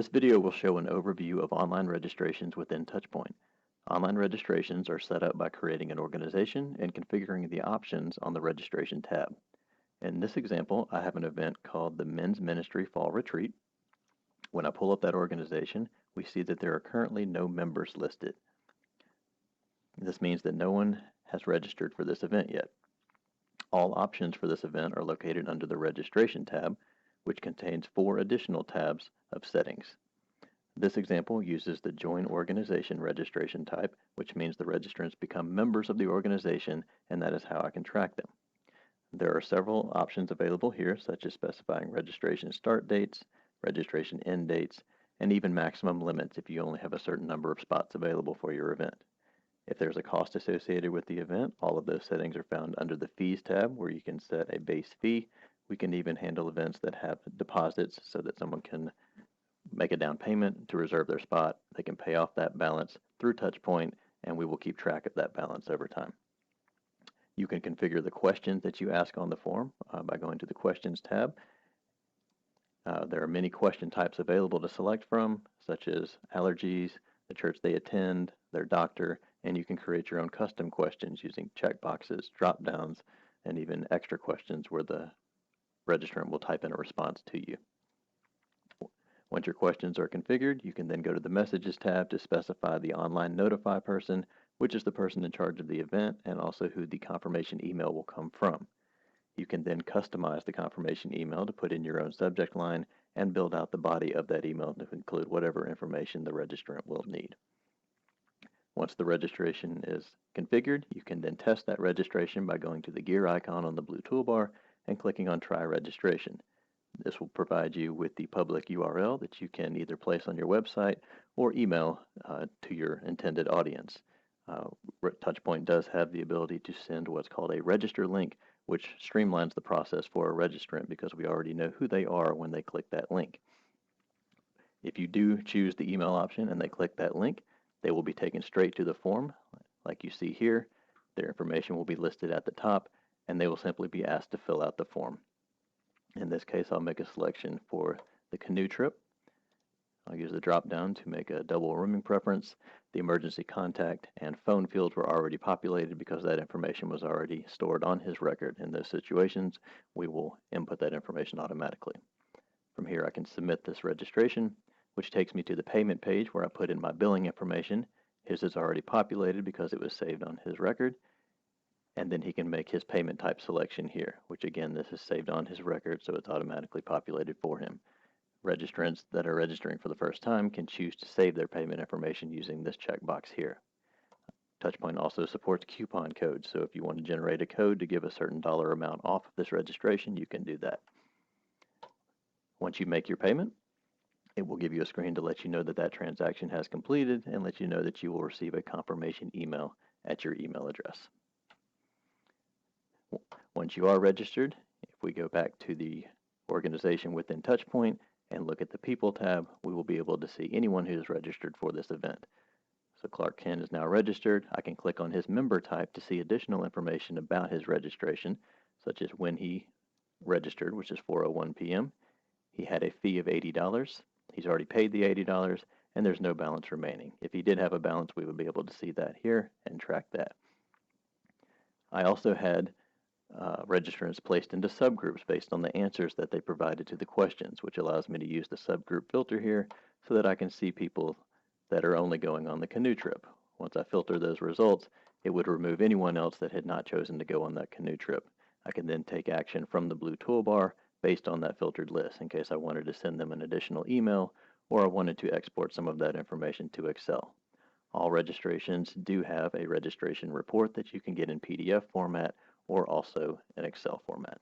This video will show an overview of online registrations within Touchpoint. Online registrations are set up by creating an organization and configuring the options on the Registration tab. In this example, I have an event called the Men's Ministry Fall Retreat. When I pull up that organization, we see that there are currently no members listed. This means that no one has registered for this event yet. All options for this event are located under the Registration tab, which contains 4 additional tabs of settings. This example uses the Join Organization registration type, which means the registrants become members of the organization, and that is how I can track them. There are several options available here, such as specifying registration start dates, registration end dates, and even maximum limits if you only have a certain number of spots available for your event. If there's a cost associated with the event, all of those settings are found under the Fees tab, where you can set a base fee. We can even handle events that have deposits so that someone can make a down payment to reserve their spot. They can pay off that balance through Touchpoint, and we will keep track of that balance over time. You can configure the questions that you ask on the form by going to the Questions tab. There are many question types available to select from, such as allergies, the church they attend, their doctor, and you can create your own custom questions using checkboxes, drop-downs, and even extra questions where the registrant will type in a response to you. Once your questions are configured, you can then go to the Messages tab to specify the online notify person, which is the person in charge of the event, and also who the confirmation email will come from. You can then customize the confirmation email to put in your own subject line and build out the body of that email to include whatever information the registrant will need. Once the registration is configured, you can then test that registration by going to the gear icon on the blue toolbar and clicking on Try Registration. This will provide you with the public URL that you can either place on your website or email to your intended audience. Touchpoint does have the ability to send what's called a register link, which streamlines the process for a registrant because we already know who they are when they click that link. If you do choose the email option and they click that link, they will be taken straight to the form. Like you see here, their information will be listed at the top, and they will simply be asked to fill out the form. In this case, I'll make a selection for the canoe trip. I'll use the drop-down to make a double rooming preference. The emergency contact and phone fields were already populated because that information was already stored on his record. In those situations, we will input that information automatically. From here, I can submit this registration, which takes me to the payment page where I put in my billing information. His is already populated because it was saved on his record. And then he can make his payment type selection here, which again, this is saved on his record, so it's automatically populated for him. Registrants that are registering for the first time can choose to save their payment information using this checkbox here. Touchpoint also supports coupon codes, so if you want to generate a code to give a certain dollar amount off of this registration, you can do that. Once you make your payment, it will give you a screen to let you know that that transaction has completed and let you know that you will receive a confirmation email at your email address. Once you are registered, if we go back to the organization within Touchpoint and look at the People tab, we will be able to see anyone who is registered for this event. So Clark Kent is now registered. I can click on his member type to see additional information about his registration, such as when he registered, which is 4:01 p.m. He had a fee of $80. He's already paid the $80, and there's no balance remaining. If he did have a balance, we would be able to see that here and track that. I also had registrants placed into subgroups based on the answers that they provided to the questions, which allows me to use the subgroup filter here so that I can see people that are only going on the canoe trip. Once I filter those results, it would remove anyone else that had not chosen to go on that canoe trip. I can then take action from the blue toolbar based on that filtered list in case I wanted to send them an additional email or I wanted to export some of that information to Excel. All registrations do have a registration report that you can get in PDF format or also in Excel format.